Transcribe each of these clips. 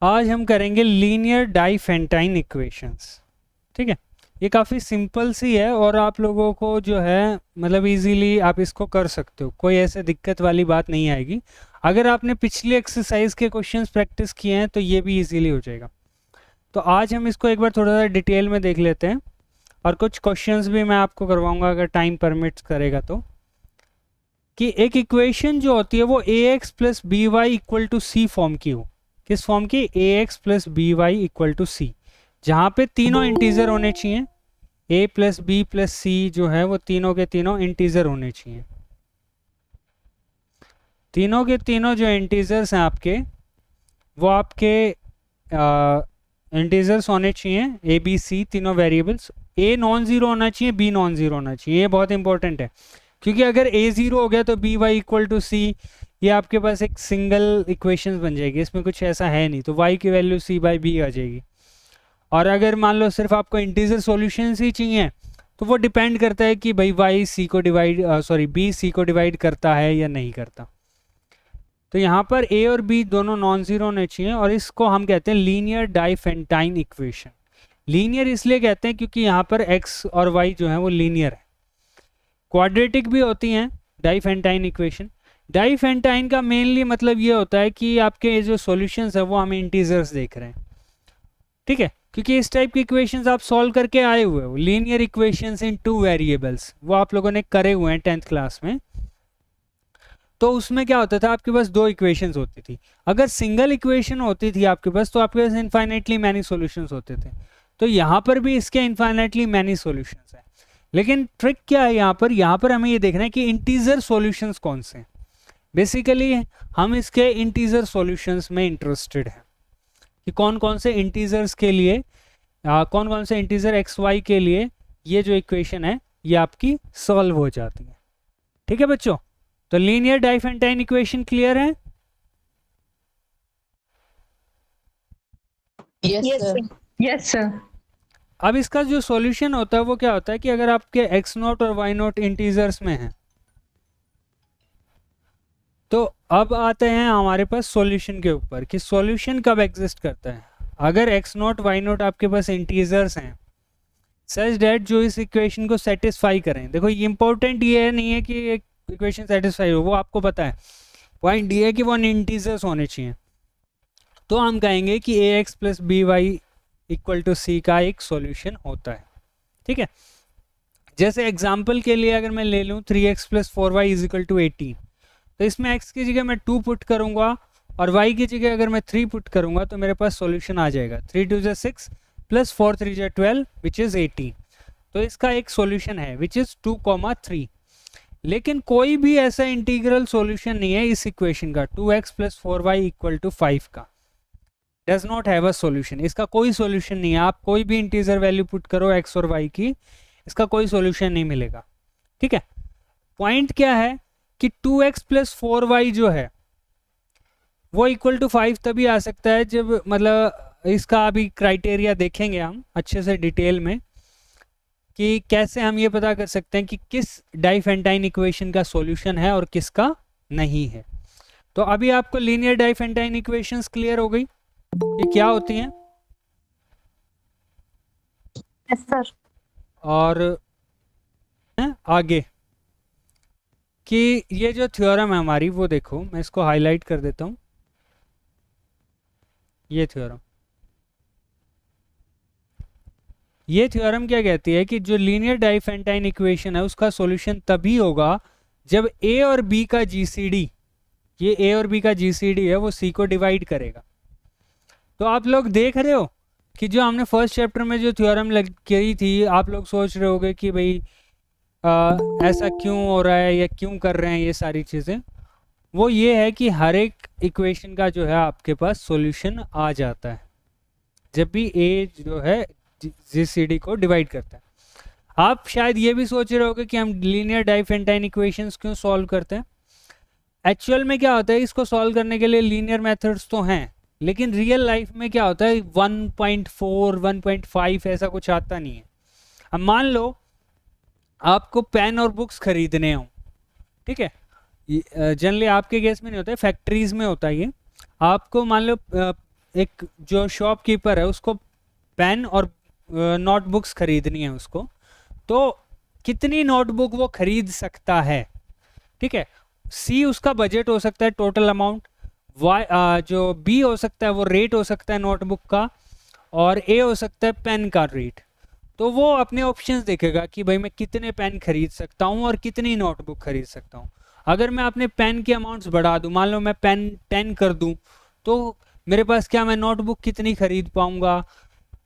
आज हम करेंगे लीनियर डाइफेंटाइन इक्वेशंस। ठीक है, ये काफ़ी सिंपल सी है और आप लोगों को जो है मतलब इजीली आप इसको कर सकते हो, कोई ऐसे दिक्कत वाली बात नहीं आएगी। अगर आपने पिछली एक्सरसाइज के क्वेश्चंस प्रैक्टिस किए हैं तो ये भी इजीली हो जाएगा। तो आज हम इसको एक बार थोड़ा सा डिटेल में देख लेते हैं और कुछ क्वेश्चंस भी मैं आपको करवाऊंगा अगर टाइम परमिट्स करेगा तो। कि एक इक्वेशन जो होती है वो a x plus b y equal to c form की हो। किस फॉर्म की? A x plus b y equal to c, जहाँ पे तीनों इंटीजर होने चाहिए। A plus b plus c जो है वो तीनों के तीनों इंटीजर होने चाहिए। तीनों के तीनों जो इंटीजर्स हैं आपके वो आपके इंटीजर्स होने चाहिए, ए बी सी तीनों वेरिएबल्स। ए नॉन ज़ीरो होना चाहिए, बी नॉन ज़ीरो होना चाहिए। ये बहुत इंपॉर्टेंट है क्योंकि अगर ए ज़ीरो हो गया तो B y equal to c, ये आपके पास एक सिंगल इक्वेशन बन जाएगी, इसमें कुछ ऐसा है नहीं, तो वाई की वैल्यू सी बाई बी आ जाएगी। और अगर मान लो सिर्फ आपको इंटीजर सॉल्यूशंस ही चाहिए तो वो डिपेंड करता है कि भाई वाई सी को डिवाइड बी सी को डिवाइड करता है या नहीं करता। तो यहाँ पर ए और बी दोनों नॉन ज़ीरो होने चाहिए और इसको हम कहते हैं लीनियर डाइफेंटाइन इक्वेशन। लीनियर इसलिए कहते हैं क्योंकि यहाँ पर एक्स और वाई जो है वो लीनियर है। क्वाड्रेटिक भी होती हैं डाइफेंटाइन इक्वेशन। डाइफेंटाइन का मेनली मतलब ये होता है कि आपके जो सॉल्यूशंस है वो हमें इंटीजर्स देख रहे हैं। ठीक है, क्योंकि इस टाइप की इक्वेशंस आप सॉल्व करके आए हुए हो, लीनियर इक्वेशंस इन टू वेरिएबल्स, वो आप लोगों ने करे हुए हैं 10th क्लास में। तो उसमें क्या होता था, आपके पास दो इक्वेशंस होती थी। अगर सिंगल इक्वेशन होती थी आपके पास तो आपके पास इनफाइनाइटली मैनी सॉल्यूशंस होते थे। तो यहाँ पर भी इसके इनफाइनाइटली मैनी सॉल्यूशंस हैं। लेकिन ट्रिक क्या है यहाँ पर हमें ये देखना है कि इंटीजर सॉल्यूशंस कौन से हैं। बेसिकली हम इसके इंटीजर सॉल्यूशंस में इंटरेस्टेड हैं कि कौन कौन से इंटीजर्स के लिए कौन कौन से इंटीजर एक्स वाई के लिए ये जो इक्वेशन है ये आपकी सॉल्व हो जाती है। ठीक है बच्चों, तो लीनियर डाइफेंटाइन इक्वेशन क्लियर है? Yes sir. अब इसका जो सॉल्यूशन होता है वो क्या होता है कि अगर आपके एक्स नॉट और वाई नॉट इंटीजर्स में है तो अब आते हैं हमारे पास सॉल्यूशन के ऊपर कि सॉल्यूशन कब एग्जिस्ट करता है। अगर एक्स नॉट वाई नॉट आपके पास इंटीजर्स हैं सच डैट जो इस इक्वेशन को सेटिस्फाई करें। देखो ये इंपॉर्टेंट ये नहीं है कि एक इक्वेशन सेटिस्फाई हो, वो आपको पता है, पॉइंट ये है कि वो इंटीजर्स होने चाहिए। तो हम कहेंगे कि a x plus b y equal to c का एक सॉल्यूशन होता है। ठीक है, जैसे एग्जांपल के लिए अगर मैं ले लूँ 3x plus 4y is equal to 18, तो इसमें x की जगह मैं 2 पुट करूँगा और y की जगह अगर मैं 3 पुट करूँगा तो मेरे पास सॉल्यूशन आ जाएगा 3 2 6 प्लस 4 3 12 विच इज़ 18। तो इसका एक सॉल्यूशन है विच इज़ 2,3। लेकिन कोई भी ऐसा इंटीग्रल सॉल्यूशन नहीं है इस इक्वेशन का 2x plus 4y equal to 5 का, does not have a solution. इसका कोई सॉल्यूशन नहीं है। आप कोई भी इंटीजर वैल्यू पुट करो x और y की, इसका कोई सॉल्यूशन नहीं मिलेगा। ठीक है, पॉइंट क्या है कि 2x प्लस 4y जो है वो इक्वल टू 5 तभी आ सकता है जब मतलब इसका अभी क्राइटेरिया देखेंगे हम अच्छे से डिटेल में कि कैसे हम ये पता कर सकते हैं कि किस डाइफेंटाइन इक्वेशन का सॉल्यूशन है और किसका नहीं है। तो अभी आपको लीनियर डाइफेंटाइन इक्वेशंस क्लियर हो गई ये क्या होती हैं? Yes sir. और आगे कि ये जो थ्योरम है हमारी वो देखो, मैं इसको हाईलाइट कर देता हूँ। ये थ्योरम क्या कहती है कि जो लीनियर डाइफेंटाइन इक्वेशन है उसका सॉल्यूशन तभी होगा जब ए और बी का जीसीडी, ये ए और बी का जीसीडी है वो सी को डिवाइड करेगा। तो आप लोग देख रहे हो कि जो हमने फर्स्ट चैप्टर में जो थ्योरम लग करी थी, आप लोग सोच रहे होगे कि भाई ऐसा क्यों हो रहा है या क्यों कर रहे हैं ये सारी चीज़ें। वो ये है कि हर एक इक्वेशन का जो है आपके पास सॉल्यूशन आ जाता है जब भी ए जो है जीसीडी को डिवाइड करता है। आप शायद ये भी सोच रहे होगे कि हम लीनियर डाइफेंटाइन इक्वेशंस क्यों सॉल्व करते हैं। एक्चुअल में क्या होता है, इसको सॉल्व करने के लिए लीनियर मेथड्स तो हैं लेकिन रियल लाइफ में क्या होता है 1.4 1.5 ऐसा कुछ आता नहीं है। अब मान लो आपको पेन और बुक्स खरीदने हो, ठीक है, जनरली आपके केस में नहीं होता है, फैक्ट्रीज में होता है ये। आपको मान लो एक जो शॉपकीपर है उसको पेन और नोटबुक्स खरीदनी है उसको, तो कितनी नोटबुक वो खरीद सकता है, ठीक है। सी उसका बजट हो सकता है, टोटल अमाउंट। वाई जो बी हो सकता है वो रेट हो सकता है नोटबुक का, और ए हो सकता है पेन का रेट। तो वो अपने ऑप्शंस देखेगा कि भाई मैं कितने पेन खरीद सकता हूँ और कितनी नोटबुक खरीद सकता हूँ। अगर मैं अपने पेन के अमाउंट्स बढ़ा दूँ, मान लो मैं पेन 10 कर दूँ, तो मेरे पास क्या, मैं नोटबुक कितनी खरीद पाऊँगा,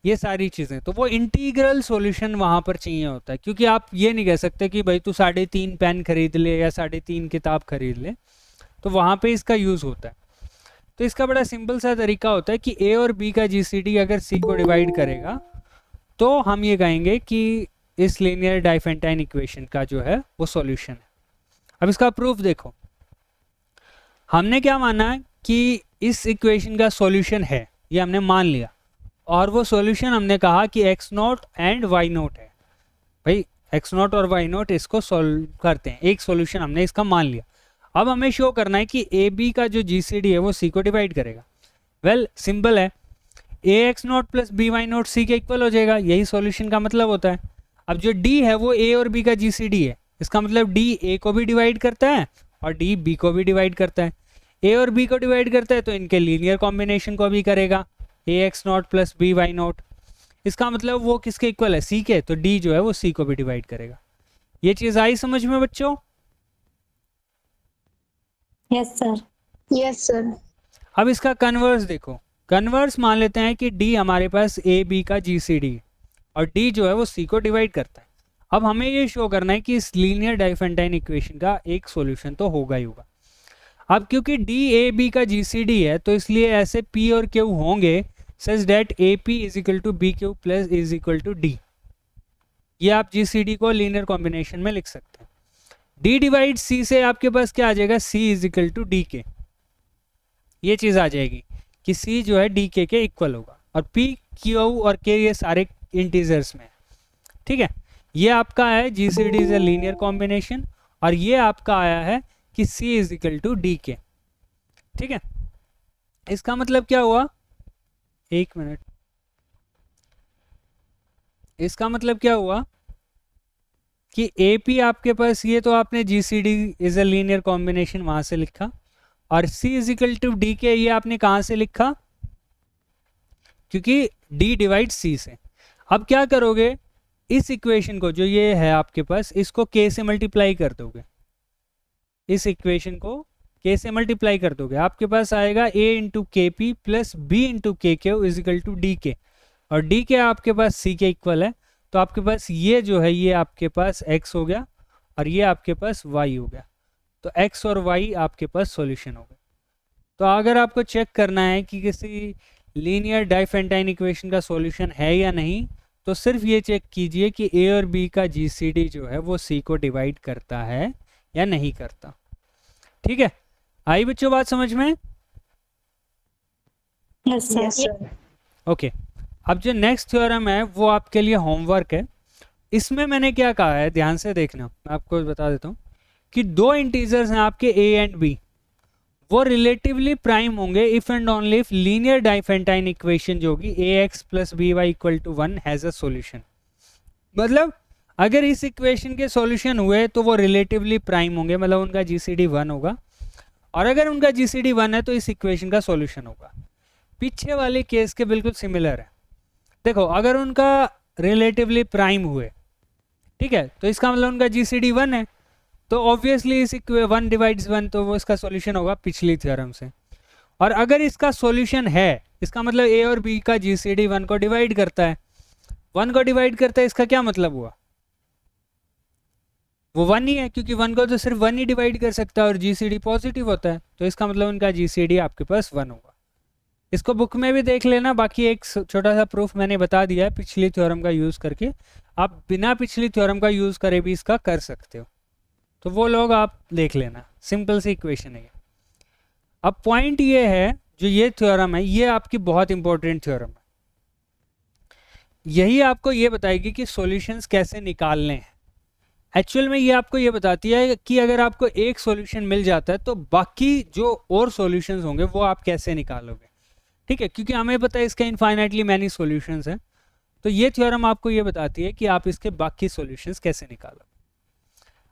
ये सारी चीज़ें। तो वो इंटीग्रल सॉल्यूशन वहाँ पर चाहिए होता है, क्योंकि आप ये नहीं कह सकते कि भाई तू 3.5 पेन खरीद ले या 3.5 किताब खरीद ले, तो वहाँ पे इसका यूज़ होता है। तो इसका बड़ा सिंपल सा तरीका होता है कि ए और बी का जीसीडी अगर सी को डिवाइड करेगा तो हम ये कहेंगे कि इस लीनियर डाइफेंटाइन इक्वेशन का जो है वो सॉल्यूशन है। अब इसका प्रूफ देखो, हमने क्या माना कि इस इक्वेशन का सॉल्यूशन है, ये हमने मान लिया, और वो सॉल्यूशन हमने कहा कि X not and Y naught है। भाई एक्स नॉट और वाई नॉट इसको सॉल्व करते हैं, एक सॉल्यूशन हमने इसका मान लिया। अब हमें शो करना है कि ए बी का जो जीसीडी है वो सी को डिवाइड करेगा। वेल सिंपल है, ए x not plus b Y not c के इक्वल हो जाएगा, यही सॉल्यूशन का मतलब होता है। अब जो डी है वो ए और बी का जीसीडी है, इसका मतलब डी ए को भी डिवाइड करता है और डी बी को भी डिवाइड करता है। ए और बी को डिवाइड करता है तो इनके लीनियर कॉम्बिनेशन को भी करेगा, a x not plus b Y not. इसका मतलब वो किसके इक्वल है, सी के, तो डी जो है वो सी को भी डिवाइड करेगा। ये चीज़ आई समझ में बच्चों? Yes, sir. Yes, sir. अब इसका कन्वर्स देखो, कन्वर्स मान लेते हैं कि डी हमारे पास ए बी का जीसीडी है और डी जो है वो सी को डिवाइड करता है। अब हमें ये शो करना है कि इस लीनियर डाइफेंटाइन इक्वेशन का एक सॉल्यूशन तो होगा ही होगा। अब क्योंकि डी ए बी का जीसीडी है तो इसलिए ऐसे पी और क्यू होंगे such that A P is equal to B Q plus is equal to D. ये आप जीसीडी को लीनियर कॉम्बिनेशन में लिख सकते हैं। डी डिवाइड सी से आपके पास क्या आ जाएगा, सी is equal to D k. ये चीज़ आ जाएगी कि सी जो है डी के इक्वल होगा, और पी क्यू और के ये सारे इंटीजर्स में, ठीक है। ये आपका है G C D is a linear combination, और ये आपका आया है कि c is equal to D k, ठीक है। इसका मतलब क्या हुआ, एक मिनट, इसका मतलब क्या हुआ कि ए पी आपके पास, ये तो आपने G C D is a linear combination वहां से लिखा, और c is equal to D k ये आपने कहाँ से लिखा, क्योंकि डी डिवाइड सी से। अब क्या करोगे, इस इक्वेशन को जो ये है आपके पास, इसको के से मल्टीप्लाई कर दोगे, इस इक्वेशन को के से मल्टीप्लाई कर दोगे, आपके पास आएगा A into K P plus B into K Q is equal to D के, और डी के आपके पास सी के इक्वल है। तो आपके पास ये जो है ये आपके पास x हो गया और ये आपके पास y हो गया, तो x और y आपके पास सॉल्यूशन हो गया। तो अगर आपको चेक करना है कि किसी लीनियर डाइफेंटाइन इक्वेशन का सॉल्यूशन है या नहीं, तो सिर्फ ये चेक कीजिए कि ए और बी का जीसीडी जो है वो सी को डिवाइड करता है या नहीं करता, ठीक है। आई बच्चों बात समझ में? Yes, sir. Yes, sir. Okay, अब जो नेक्स्ट थ्योरम है वो आपके लिए होमवर्क है। इसमें मैंने क्या कहा है, ध्यान से देखना, मैं आपको बता देता हूँ कि दो इंटीजर्स हैं आपके ए एंड बी, वो रिलेटिवली प्राइम होंगे if and only if linear Diophantine equation जो होगी a x plus b y equal to 1 has a solution. मतलब अगर इस इक्वेशन के सॉल्यूशन हुए तो वो रिलेटिवली प्राइम होंगे, मतलब उनका जीसीडी 1 होगा, और अगर उनका जीसीडी 1 है तो इस इक्वेशन का सॉल्यूशन होगा। पीछे वाले केस के बिल्कुल सिमिलर है। देखो अगर उनका रिलेटिवली प्राइम हुए, ठीक है, तो इसका मतलब उनका जीसीडी 1 है, तो ऑब्वियसली इस 1 डिवाइड्स 1 तो वो इसका सॉल्यूशन होगा पिछली थ्योरम से। और अगर इसका सॉल्यूशन है, इसका मतलब ए और बी का जीसीडी 1 को डिवाइड करता है, 1 को डिवाइड करता है, इसका क्या मतलब हुआ, वो 1 ही है, क्योंकि 1 को तो सिर्फ 1 ही डिवाइड कर सकता है और जीसीडी पॉजिटिव होता है, तो इसका मतलब उनका जीसीडी आपके पास 1 होगा। इसको बुक में भी देख लेना, बाकी एक छोटा सा प्रूफ मैंने बता दिया है पिछली थ्योरम का यूज़ करके, आप बिना पिछली थ्योरम का यूज़ करे भी इसका कर सकते हो, तो वो लोग आप देख लेना, सिंपल सी इक्वेशन है। अब पॉइंट ये है, जो ये थ्योरम है ये आपकी बहुत इंपॉर्टेंट थ्योरम है, यही आपको ये बताएगी कि सॉल्यूशंस कैसे निकालने हैं। एक्चुअल में ये आपको ये बताती है कि अगर आपको एक सॉल्यूशन मिल जाता है तो बाकी जो और सॉल्यूशंस होंगे वो आप कैसे निकालोगे, ठीक है, क्योंकि हमें पता है इसका इनफाइनाइटली मैनी सॉल्यूशंस हैं। तो ये थ्योरम आपको ये बताती है कि आप इसके बाकी सॉल्यूशंस कैसे निकालो।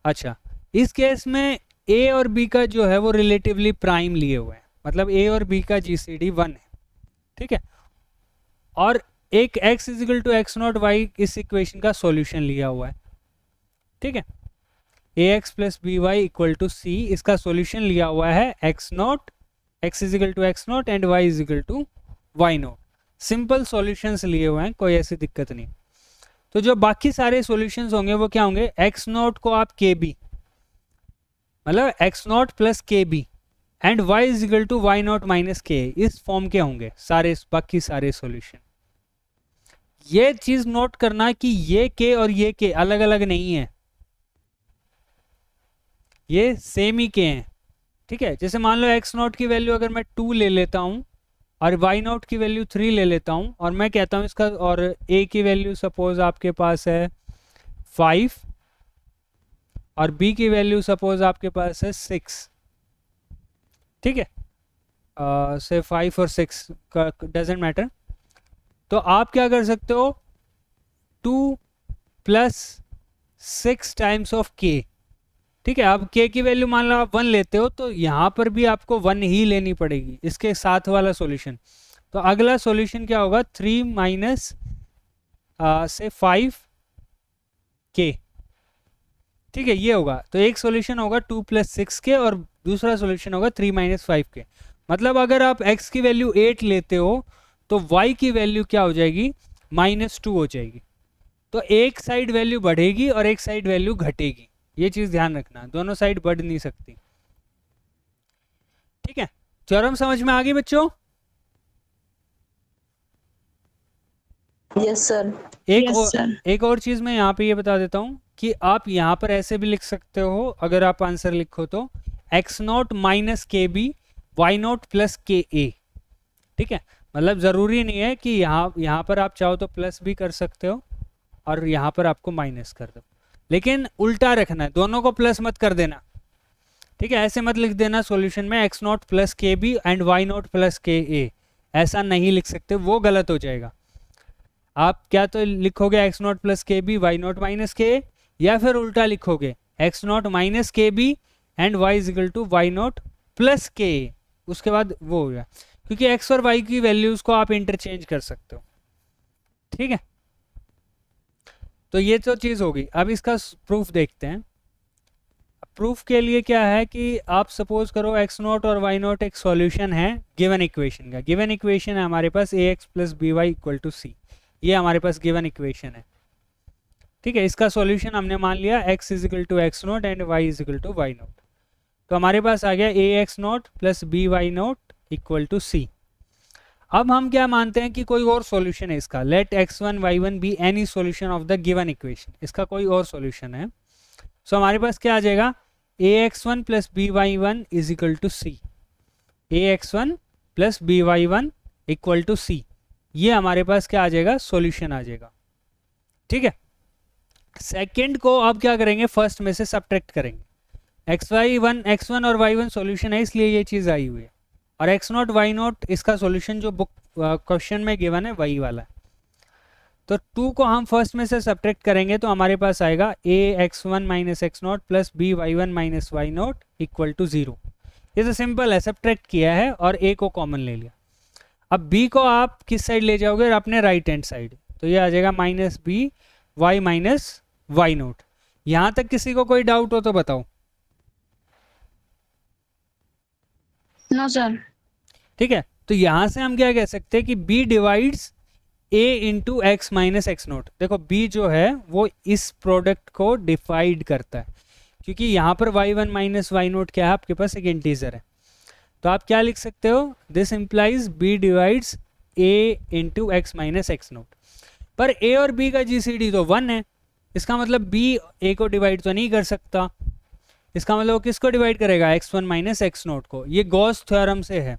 अच्छा, इस केस में ए और बी का जो है वो रिलेटिवली प्राइम लिए हुए हैं, मतलब ए और बी का जीसीडी 1 है, ठीक है, और एक x is equal to x not y इस इक्वेशन का सॉल्यूशन लिया हुआ है, ठीक है, ए x plus b y equal to c, इसका सॉल्यूशन लिया हुआ है x not, x is equal to x not and Y is equal to Y not. Simple solutions लिए हुए हैं, कोई ऐसी दिक्कत नहीं। तो जो बाकी सारे सॉल्यूशंस होंगे वो क्या होंगे, एक्स नॉट को आप के बी, मतलब एक्स नॉट प्लस के B and Y is equal to why not minus K, इस फॉर्म के होंगे सारे बाकी सारे सॉल्यूशन। ये चीज नोट करना कि ये के और ये के अलग अलग नहीं है, ये सेम ही के हैं, ठीक है। जैसे मान लो एक्स नॉट की वैल्यू अगर मैं 2 ले लेता हूं और वाई नॉट की वैल्यू 3 ले लेता हूं और मैं कहता हूं इसका, और ए की वैल्यू सपोज आपके पास है 5 और बी की वैल्यू सपोज आपके पास है 6, ठीक है, से 5 और 6 का डजेंट मैटर। तो आप क्या कर सकते हो, 2 प्लस 6 टाइम्स ऑफ के, ठीक है। अब के की वैल्यू मान लो आप 1 लेते हो तो यहाँ पर भी आपको 1 ही लेनी पड़ेगी इसके साथ वाला सॉल्यूशन। तो अगला सॉल्यूशन क्या होगा, 3 माइनस से 5 के, ठीक है, ये होगा। तो एक सॉल्यूशन होगा 2 प्लस 6 के और दूसरा सॉल्यूशन होगा 3 माइनस 5 के। मतलब अगर आप x की वैल्यू 8 लेते हो तो y की वैल्यू क्या हो जाएगी, -2 हो जाएगी। तो एक साइड वैल्यू बढ़ेगी और एक साइड वैल्यू घटेगी, ये चीज ध्यान रखना, दोनों साइड बढ़ नहीं सकती, ठीक है। थ्योरम समझ में आ गई बच्चों? Yes sir. एक और चीज मैं यहाँ पे ये बता देता हूँ कि आप यहाँ पर ऐसे भी लिख सकते हो, अगर आप आंसर लिखो तो x naught minus K B Y naught plus K ए, ठीक है। मतलब ज़रूरी नहीं है कि यहाँ पर आप चाहो तो प्लस भी कर सकते हो और यहाँ पर आपको माइनस कर दो, लेकिन उल्टा रखना है, दोनों को प्लस मत कर देना, ठीक है। ऐसे मत लिख देना सॉल्यूशन में एक्स नॉट प्लस के B and Y naught plus K A, ऐसा नहीं लिख सकते, वो गलत हो जाएगा। आप क्या तो लिखोगे एक्स नॉट प्लस के बी वाई नॉट माइनस के ए, या फिर उल्टा लिखोगे X naught minus K B and Y is equal to Y naught plus K A, उसके बाद वो हो गया, क्योंकि एक्स और वाई की वैल्यूज को आप इंटरचेंज कर सकते हो, ठीक है। तो ये तो चीज़ होगी। अब इसका प्रूफ देखते हैं। प्रूफ के लिए क्या है कि आप सपोज करो एक्स नॉट और वाई नॉट एक सॉल्यूशन है गिवन इक्वेशन का। गिवन इक्वेशन है हमारे पास a x plus b y equal to c, ये हमारे पास गिवन इक्वेशन है, ठीक है। इसका सॉल्यूशन हमने मान लिया x is equal to x not and Y is equal to Y not. तो हमारे पास आ गया a x not plus b Y not equal to c. अब हम क्या मानते हैं कि कोई और सॉल्यूशन है इसका, let x1 y1 B any solution of the given equation, इसका कोई और सॉल्यूशन है। सो हमारे पास क्या आ जाएगा, ax1 plus b y one is equal to c, ax1 plus b y one equal to c, ये हमारे पास क्या आ जाएगा, सॉल्यूशन आ जाएगा, ठीक है। सेकेंड को अब क्या करेंगे, फर्स्ट में से सब्ट्रैक्ट करेंगे। x1 और y1 सॉल्यूशन है इसलिए ये चीज़ आई हुई है, और एक्स नॉट वाई नॉट इसका सॉल्यूशन जो बुक क्वेश्चन में गिवन है वही वाला है। तो 2 को हम फर्स्ट में से सब्ट्रैक्ट करेंगे तो हमारे पास आएगा a x one minus x not plus b y one minus Y not equal to 0। ये तो सिंपल है, सब्ट्रैक्ट किया है और ए को कॉमन ले लिया। अब बी को आप किस साइड ले जाओगे, अपने राइट हैंड साइड, तो ये आ जाएगा minus B Y minus Y naught. यहाँ तक किसी को कोई डाउट हो तो बताओ। No sir. ठीक है, तो यहां से हम क्या कह सकते हैं कि b divides a into x minus x note. देखो b जो है वो इस प्रोडक्ट को डिवाइड करता है, क्योंकि यहाँ पर y1 माइनस वाई नोट क्या है, आपके पास एक इंटीजर है। तो आप क्या लिख सकते हो, this implies b divides a into x minus x note. पर a और b का जीसीडी तो 1 है, इसका मतलब b a को डिवाइड तो नहीं कर सकता। इसका मतलब वो किसको डिवाइड करेगा, x1 माइनस एक्स नोट को। ये गॉस थ्योरम से है।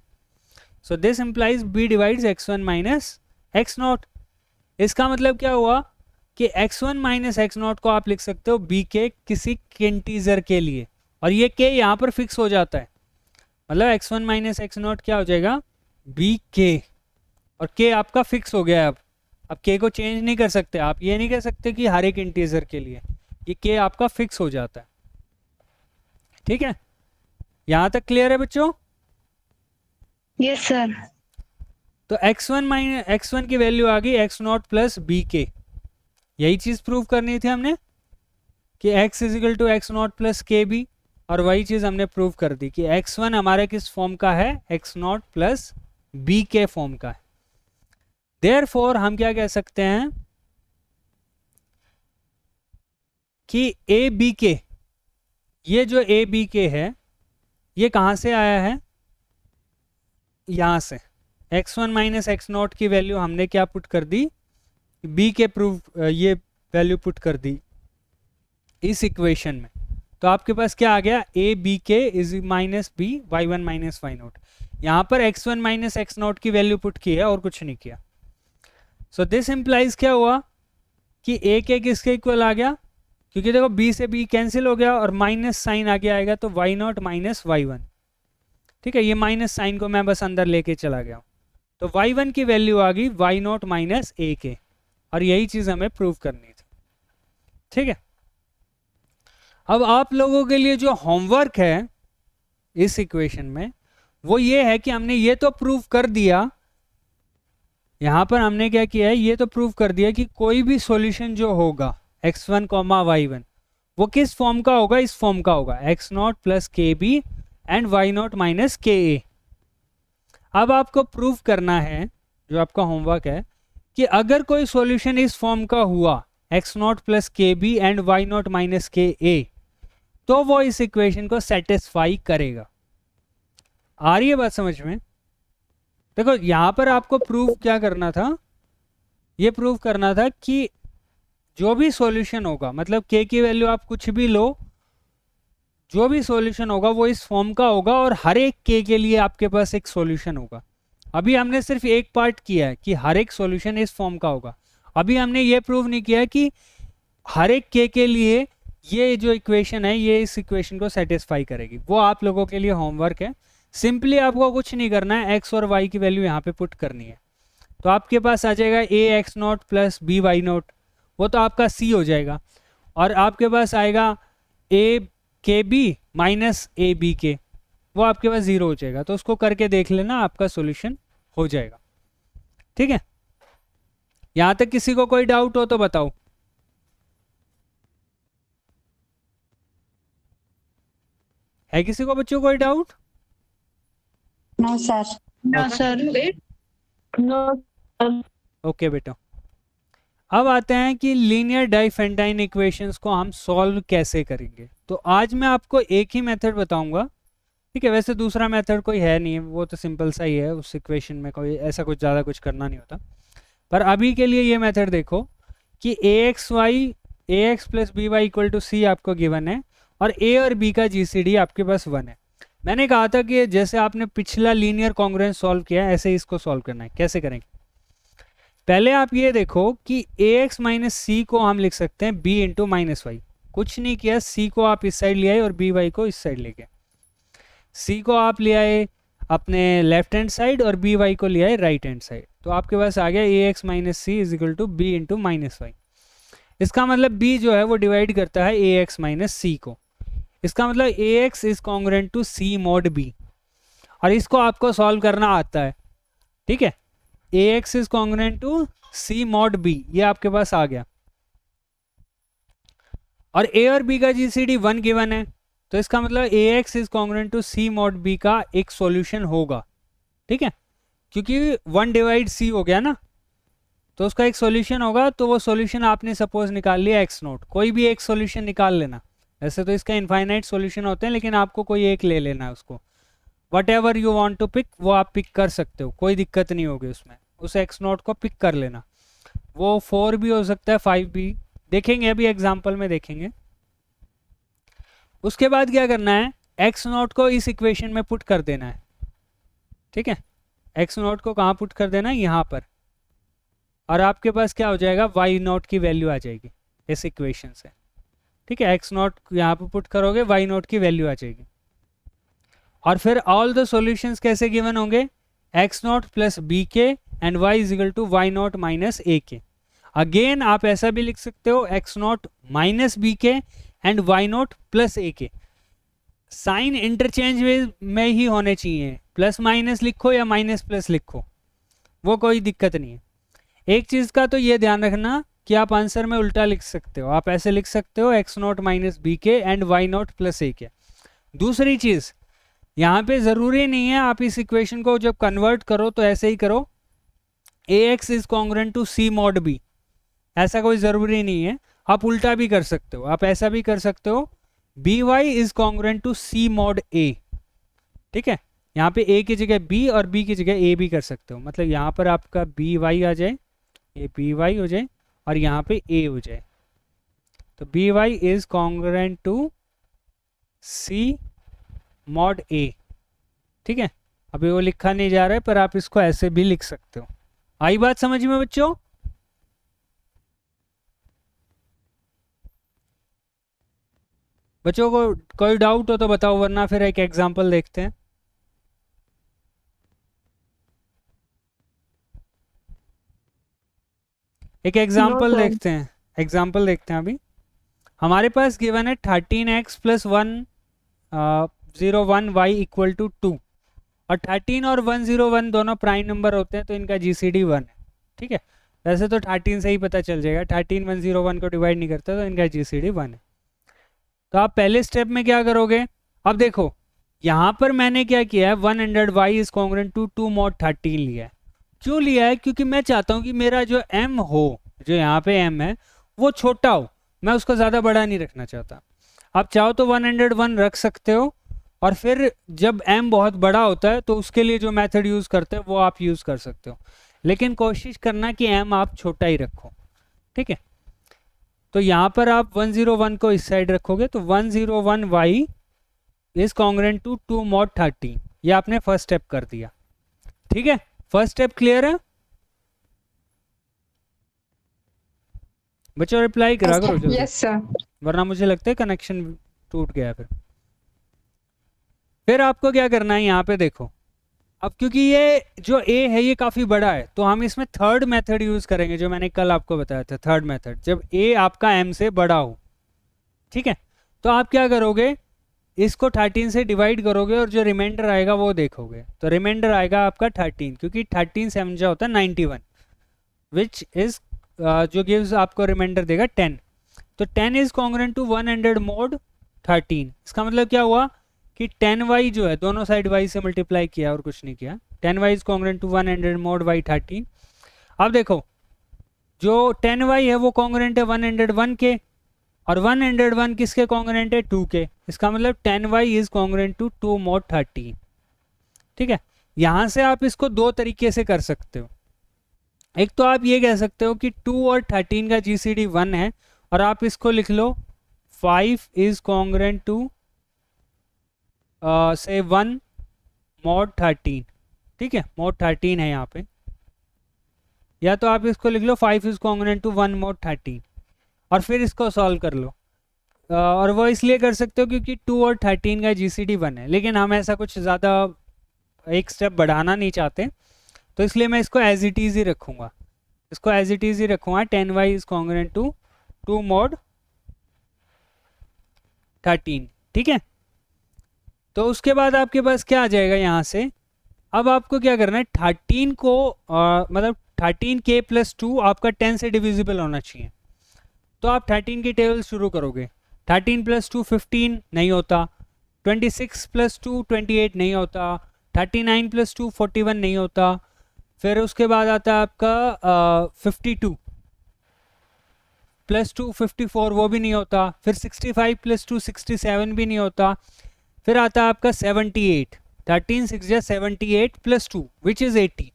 So this implies b divides x1 minus x note. इसका मतलब क्या हुआ कि x1 माइनस एक्स नोट को आप लिख सकते हो b के किसी इंटीजर के लिए, और ये k यहाँ पर फिक्स हो जाता है। मतलब x1 माइनस एक्स नोट क्या हो जाएगा, b के, और k आपका फिक्स हो गया है। अब k को चेंज नहीं कर सकते आप, ये नहीं कह सकते कि हर एक इंटीजर के लिए, ये k आपका फिक्स हो जाता है। ठीक है, यहां तक क्लियर है बच्चों? Yes sir. तो x1 की वैल्यू आ गई x0 प्लस बी के, यही चीज प्रूव करनी थी हमने कि x is equal to x0 plus के बी, और वही चीज हमने प्रूव कर दी कि x1 हमारे किस फॉर्म का है, x0 प्लस बी के फॉर्म का है। देयरफॉर हम क्या कह सकते हैं कि ए बी के, ये जो ए बी के है ये कहाँ से आया है, यहाँ से x1 माइनस x0 की वैल्यू हमने क्या पुट कर दी, b के प्रूव ये वैल्यू पुट कर दी इस इक्वेशन में। तो आपके पास क्या आ गया, a b k is minus B y one minus y nought. यहाँ पर x1 माइनस x0 की वैल्यू पुट की है और कुछ नहीं किया। सो दिस इम्प्लाइज क्या हुआ कि ए के किसके इक्वल आ गया, क्योंकि देखो b से b कैंसिल हो गया और माइनस साइन आगे आएगा तो y not minus y one. ठीक है, ये माइनस साइन को मैं बस अंदर लेके चला गया, तो y1 की वैल्यू आ गई वाई नॉट माइनस ए के, और यही चीज हमें प्रूव करनी थी। ठीक है, अब आप लोगों के लिए जो होमवर्क है इस इक्वेशन में वो ये है कि हमने ये तो प्रूव कर दिया, यहां पर हमने क्या किया है, ये तो प्रूव कर दिया कि कोई भी सॉल्यूशन जो होगा x1 कॉमा y1 वो किस फॉर्म का होगा, इस फॉर्म का होगा x0 प्लस के B and why not minus के ए। अब आपको प्रूव करना है, जो आपका होमवर्क है, कि अगर कोई सॉल्यूशन इस फॉर्म का हुआ x0 प्लस के B and why not minus के ए, तो वो इस इक्वेशन को सेटिस्फाई करेगा। आ रही है बात समझ में? देखो यहां पर आपको प्रूव क्या करना था, ये प्रूव करना था कि जो भी सॉल्यूशन होगा, मतलब k की वैल्यू आप कुछ भी लो, जो भी सॉल्यूशन होगा वो इस फॉर्म का होगा और हर एक k के लिए आपके पास एक सॉल्यूशन होगा। अभी हमने सिर्फ एक पार्ट किया है कि हर एक सॉल्यूशन इस फॉर्म का होगा, अभी हमने ये प्रूव नहीं किया कि हर एक k के लिए ये जो इक्वेशन है ये इस इक्वेशन को सेटिस्फाई करेगी। वो आप लोगों के लिए होमवर्क है, सिंपली आपको कुछ नहीं करना है, x और y की वैल्यू यहाँ पे पुट करनी है। तो आपके पास आ जाएगा a x0 plus b y note, वो तो आपका c हो जाएगा, और आपके पास आएगा a के बी माइनस ए बी के, वो आपके पास 0 हो जाएगा। तो उसको करके देख लेना, आपका सॉल्यूशन हो जाएगा। ठीक है, यहां तक किसी को कोई डाउट हो तो बताओ। है किसी को बच्चों कोई doubt? No sir. No sir. No. Okay बेटा, अब आते हैं कि लीनियर डाइफेंटाइन इक्वेशंस को हम सॉल्व कैसे करेंगे। तो आज मैं आपको एक ही मेथड बताऊंगा। ठीक है, वैसे दूसरा मेथड कोई है नहीं, वो तो सिंपल सा ही है, उस इक्वेशन में कोई ऐसा कुछ ज़्यादा कुछ करना नहीं होता। पर अभी के लिए ये मेथड देखो कि a x plus b y equal to c आपको गिवन है, और ए और बी का जीसीडी आपके पास 1 है। मैंने कहा था कि जैसे आपने पिछला लीनियर कॉन्ग्रुएंस सॉल्व किया है ऐसे इसको सॉल्व करना है। कैसे करेंगे, पहले आप ये देखो कि ए एक्स माइनस सी को हम लिख सकते हैं बी इंटू माइनस वाई। कुछ नहीं किया, सी को आप इस साइड ले आए और बी वाई को इस साइड ले गए। सी को आप ले आए अपने लेफ्ट हैंड साइड और बी वाई को ले आए राइट हैंड साइड, तो आपके पास आ गया a x minus c is equal to b into minus y. इसका मतलब बी जो है वो डिवाइड करता है ए एक्स माइनस सी को, इसका मतलब ए x is congruent to C mod B, और इसको आपको सॉल्व करना आता है। ठीक है, ए x is congruent to C mod B, ये आपके पास आ गया, और ए और बी का जीसीडी 1 गिवन है, तो इसका मतलब ए x is congruent to C mod b का एक सॉल्यूशन होगा। ठीक है, क्योंकि 1 डिवाइड सी हो गया ना, तो उसका एक सॉल्यूशन होगा। तो वो सॉल्यूशन आपने सपोज निकाल लिया एक्स नोट, कोई भी एक सॉल्यूशन निकाल लेना। वैसे तो इसका इनफाइनाइट सॉल्यूशन होते हैं, लेकिन आपको कोई एक ले लेना है, उसको whatever you want to pick वो आप पिक कर सकते हो, कोई दिक्कत नहीं होगी उसमें। उस एक्स नोट को पिक कर लेना, वो 4 भी हो सकता है 5 भी, देखेंगे अभी एग्जाम्पल में देखेंगे। उसके बाद क्या करना है, एक्स नोट को इस इक्वेशन में पुट कर देना है। ठीक है, एक्स नोट को कहाँ पुट कर देना है, यहाँ पर, और आपके पास क्या हो जाएगा, वाई नोट की वैल्यू आ जाएगी इस इक्वेशन से। ठीक है, एक्स नोट यहाँ पर पुट करोगे, वाई नोट की वैल्यू आ जाएगी, और फिर ऑल द सॉल्यूशंस कैसे गिवन होंगे, x not plus b k and y is equal to why not minus a k. Again आप ऐसा भी लिख सकते हो x not minus b k and y not plus a k. Sign interchange में ही होने चाहिए, प्लस माइनस लिखो या माइनस प्लस लिखो, वो कोई दिक्कत नहीं है। एक चीज़ का तो ये ध्यान रखना कि आप आंसर में उल्टा लिख सकते हो, आप ऐसे लिख सकते हो x not minus b k and y not plus a के। दूसरी चीज़, यहाँ पे ज़रूरी नहीं है आप इस इक्वेशन को जब कन्वर्ट करो तो ऐसे ही करो ax is congruent to c mod b, ऐसा कोई ज़रूरी नहीं है। आप उल्टा भी कर सकते हो, आप ऐसा भी कर सकते हो by is congruent to c mod a। ठीक है, यहाँ पे a की जगह b और b की जगह a भी कर सकते हो, मतलब यहाँ पर आपका by आ जाए, ये by हो जाए और यहाँ पे a हो जाए, तो by is congruent to c mod a। ठीक है, अभी वो लिखा नहीं जा रहा है पर आप इसको ऐसे भी लिख सकते हो। आई बात समझ में बच्चों? बच्चों को कोई डाउट हो तो बताओ, वरना फिर एक एग्जांपल देखते हैं। एक एग्जांपल देखते हैं, एग्जांपल देखते हैं। अभी हमारे पास गिवन है 13x plus 101 y equal to 2, और 13 और 101 दोनों प्राइम नंबर होते हैं तो इनका जीसीडी 1 है। ठीक है, वैसे तो 13 से ही पता चल जाएगा, 13 101 को डिवाइड नहीं करता तो इनका जीसीडी 1 है। तो आप पहले स्टेप में क्या करोगे, अब देखो यहाँ पर मैंने क्या किया है, 100 y is congruent to 2 mod 13 लिया है। क्यों लिया है? क्योंकि मैं चाहता हूँ कि मेरा जो m हो, जो यहाँ पे m है वो छोटा हो, मैं उसको ज़्यादा बड़ा नहीं रखना चाहता। आप चाहो तो 101 रख सकते हो, और फिर जब m बहुत बड़ा होता है तो उसके लिए जो मेथड यूज़ करते हैं वो आप यूज़ कर सकते हो, लेकिन कोशिश करना कि m आप छोटा ही रखो। ठीक है, तो यहाँ पर आप 101 को इस साइड रखोगे तो 101 y is congruent to 2 mod 13, ये आपने फर्स्ट स्टेप कर दिया। ठीक है, फर्स्ट स्टेप क्लियर है बच्चों? रिप्लाई करा करो जल्दी। Yes sir. वरना मुझे लगता है कनेक्शन टूट गया। फिर आपको क्या करना है, यहाँ पे देखो, अब क्योंकि ये जो a है ये काफ़ी बड़ा है तो हम इसमें थर्ड मेथड यूज़ करेंगे, जो मैंने कल आपको बताया था, थर्ड मेथड, जब a आपका m से बड़ा हो। ठीक है, तो आप क्या करोगे, इसको 13 से डिवाइड करोगे और जो रिमाइंडर आएगा वो देखोगे, तो रिमाइंडर आएगा आपका 13, क्योंकि 13 से समझा होता है 91, विच इज जो गिव्स आपको रिमाइंडर देगा 10। तो 10 इज कॉन्ग्रुएंट टू 100 mod 13। इसका मतलब क्या हुआ कि 10y जो है दोनों साइड y से मल्टीप्लाई किया और कुछ नहीं किया, 10y is congruent to 100 mod y 13। अब देखो जो 10y है वो कॉन्ग्रुएंट है 101 के, और 101 किसके कॉन्ग्रुएंट है, 2 के। इसका मतलब 10y is congruent to 2 mod 13। ठीक है, यहाँ से आप इसको दो तरीके से कर सकते हो। एक तो आप ये कह सकते हो कि 2 और 13 का जीसीडी 1 है, और आप इसको लिख लो 5 इज कॉन्ग्रुएंट टू से 1 mod 13। ठीक है, mod 13 है यहाँ पे, या तो आप इसको लिख लो 5 इज कॉन्ग्रुएंट टू 1 mod 13, और फिर इसको सॉल्व कर लो। और वो इसलिए कर सकते हो क्योंकि 2 और 13 का जीसीडी 1 है, लेकिन हम ऐसा कुछ ज़्यादा एक स्टेप बढ़ाना नहीं चाहते, तो इसलिए मैं इसको एज इट इज़ ही रखूँगा, इसको एज इट इज़ ही रखूँगा। 10y is congruent to 2 mod 13। ठीक है, तो उसके बाद आपके पास क्या आ जाएगा यहाँ से, अब आपको क्या करना है, 13 को मतलब 13k प्लस 2 आपका 10 से डिविजिबल होना चाहिए। तो आप 13 की टेबल शुरू करोगे, 13 प्लस 2 15 नहीं होता, 26 प्लस 2 28 नहीं होता, 39 प्लस 2 41 नहीं होता, फिर उसके बाद आता है आपका 52 प्लस 2 54, वो भी नहीं होता, फिर 65 प्लस 2 67 भी नहीं होता, फिर आता है आपका 78, 13 6 या 78 प्लस 2 विच इज़ 80।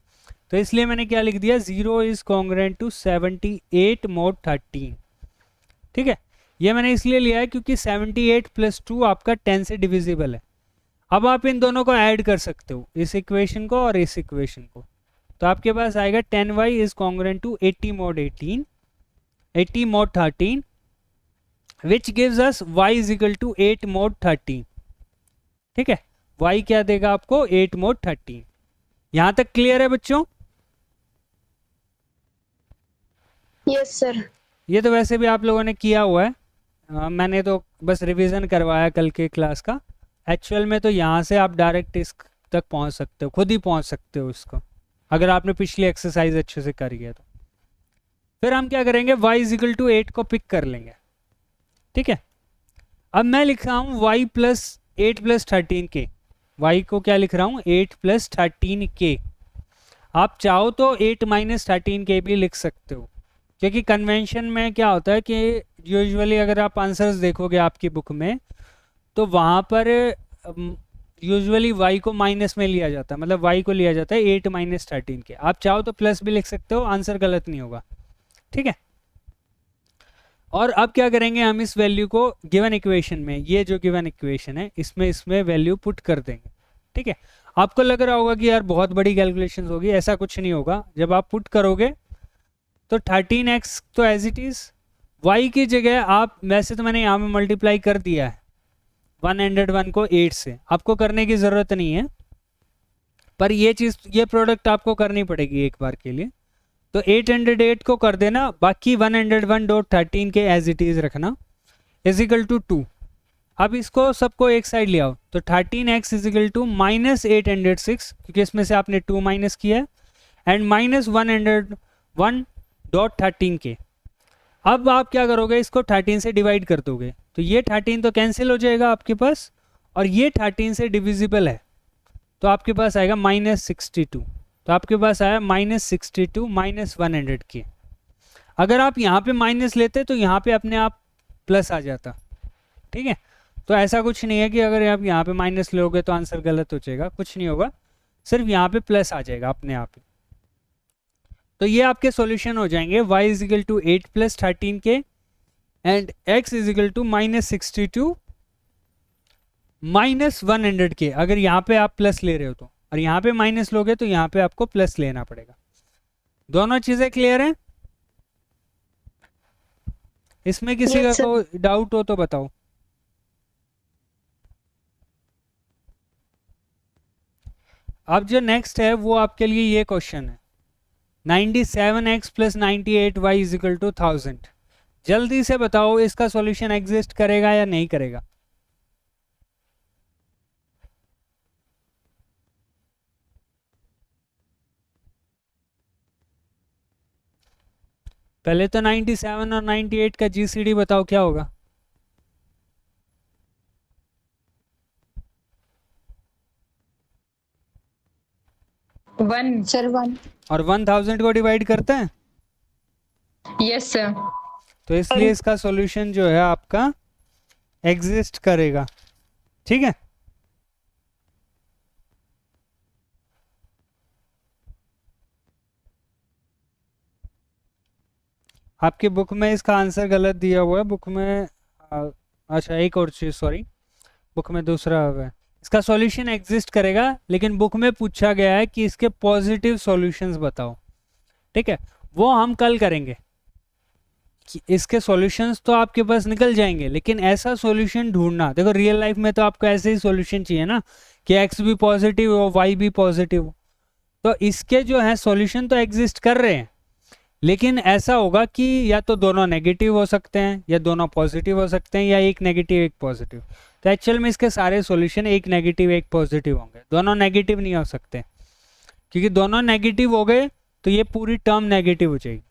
तो इसलिए मैंने क्या लिख दिया, 0 इज कॉन्ग्रुएंट टू 78 mod 13। ठीक है, ये मैंने इसलिए लिया है क्योंकि 78 प्लस 2 आपका 10 से डिविजिबल है। अब आप इन दोनों को ऐड कर सकते हो, इस इक्वेशन को और इस इक्वेशन को, तो आपके पास आएगा 10y is congruent to 80 mod 18, 80 mod 13, which gives us y is equal to 8 mod 13। ठीक है, y क्या देगा आपको, 8 mod 13। यहाँ तक क्लियर है बच्चों? Yes sir. ये तो वैसे भी आप लोगों ने किया हुआ है, मैंने तो बस रिवीजन करवाया कल के क्लास का। एक्चुअल में तो यहाँ से आप डायरेक्ट इस तक पहुँच सकते हो, खुद ही पहुँच सकते हो इसको, अगर आपने पिछली एक्सरसाइज अच्छे से करी है तो। फिर हम क्या करेंगे, y इजिकल टू 8 को पिक कर लेंगे, ठीक है। अब मैं लिख रहा हूँ y plus 8 plus 13k, y को क्या लिख रहा हूँ 8 प्लस 13k। आप चाहो तो 8 माइनस 13k भी लिख सकते हो, क्योंकि कन्वेंशन में क्या होता है कि यूजुअली अगर आप आंसर्स देखोगे आपकी बुक में तो वहाँ पर यूजुअली y को माइनस में लिया जाता है, मतलब y को लिया जाता है 8 माइनस 13k। आप चाहो तो प्लस भी लिख सकते हो, आंसर गलत नहीं होगा, ठीक है। और अब क्या करेंगे, हम इस वैल्यू को गिवन इक्वेशन में, ये जो गिवन इक्वेशन है इसमें वैल्यू पुट कर देंगे, ठीक है। आपको लग रहा होगा कि यार बहुत बड़ी कैलकुलेशन होगी, ऐसा कुछ नहीं होगा। जब आप पुट करोगे तो 13x तो एज इट इज़, y की जगह आप, वैसे तो मैंने यहाँ में मल्टीप्लाई कर दिया है 101 को 8 से, आपको करने की ज़रूरत नहीं है, पर ये चीज़, ये प्रोडक्ट आपको करनी पड़ेगी एक बार के लिए। तो 808 को कर देना, बाकी 101.13 के एज इट इज़ रखना, इजिकल टू 2। अब इसको सबको एक साइड ले आओ, तो 13x इजिकल टू माइनस 806, क्योंकि इसमें से आपने 2 माइनस किया है, एंड माइनस 101.13 के। अब आप क्या करोगे, इसको 13 से डिवाइड कर दोगे, तो ये 13 तो कैंसिल हो जाएगा आपके पास, और ये 13 से डिविजिबल है, तो आपके पास आएगा -62। तो आपके पास आया -62 माइनस 100 के। अगर आप यहाँ पे माइनस लेते तो यहाँ पे अपने आप प्लस आ जाता, ठीक है। तो ऐसा कुछ नहीं है कि अगर आप यहाँ पे माइनस लोगे तो आंसर गलत हो जाएगा, कुछ नहीं होगा, सिर्फ यहाँ पे प्लस आ जाएगा अपने आप ही। तो ये आपके सॉल्यूशन हो जाएंगे, y is equal to 8 plus 13k and x is equal to -62 minus 100k। अगर यहाँ पे आप प्लस ले रहे हो तो, और यहाँ पे माइनस लोगे तो यहाँ पे आपको प्लस लेना पड़ेगा। दोनों चीजें क्लियर हैं? इसमें किसी का कोई डाउट हो तो बताओ। अब जो नेक्स्ट है वो आपके लिए ये क्वेश्चन है, 97x plus 98y is equal to 1000। जल्दी से बताओ इसका सॉल्यूशन एग्जिस्ट करेगा या नहीं करेगा। पहले तो 97 और 98 का जीसीडी बताओ क्या होगा। 1 सर 1। और 1000 को डिवाइड करते हैं। Yes sir. तो इसलिए इसका सॉल्यूशन जो है आपका एग्जिस्ट करेगा, ठीक है। आपकी बुक में इसका आंसर गलत दिया हुआ है, बुक में अच्छा एक और चीज़, सॉरी, बुक में दूसरा है। इसका सॉल्यूशन एग्जिस्ट करेगा, लेकिन बुक में पूछा गया है कि इसके पॉजिटिव सॉल्यूशंस बताओ, ठीक है। वो हम कल करेंगे कि इसके सॉल्यूशंस तो आपके पास निकल जाएंगे, लेकिन ऐसा सॉल्यूशन ढूंढना, देखो रियल लाइफ में तो आपको ऐसे ही सॉल्यूशन चाहिए ना कि एक्स भी पॉजिटिव हो वाई भी पॉजिटिव हो। तो इसके जो है सॉल्यूशन तो एग्जिस्ट कर रहे हैं, लेकिन ऐसा होगा कि या तो दोनों नेगेटिव हो सकते हैं या दोनों पॉजिटिव हो सकते हैं, या एक नेगेटिव एक पॉजिटिव। तो एक्चुअल में इसके सारे सॉल्यूशन एक नेगेटिव एक पॉजिटिव होंगे, दोनों नेगेटिव नहीं हो सकते, क्योंकि दोनों नेगेटिव हो गए तो ये पूरी टर्म नेगेटिव हो जाएगी,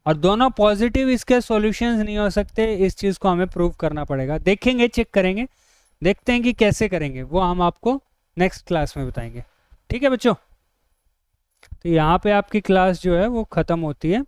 और दोनों पॉजिटिव इसके सॉल्यूशंस नहीं हो सकते। इस चीज़ को हमें प्रूव करना पड़ेगा, देखेंगे, चेक करेंगे, देखते हैं कि कैसे करेंगे, वो हम आपको नेक्स्ट क्लास में बताएंगे, ठीक है बच्चों। तो यहाँ पे आपकी क्लास जो है वो ख़त्म होती है।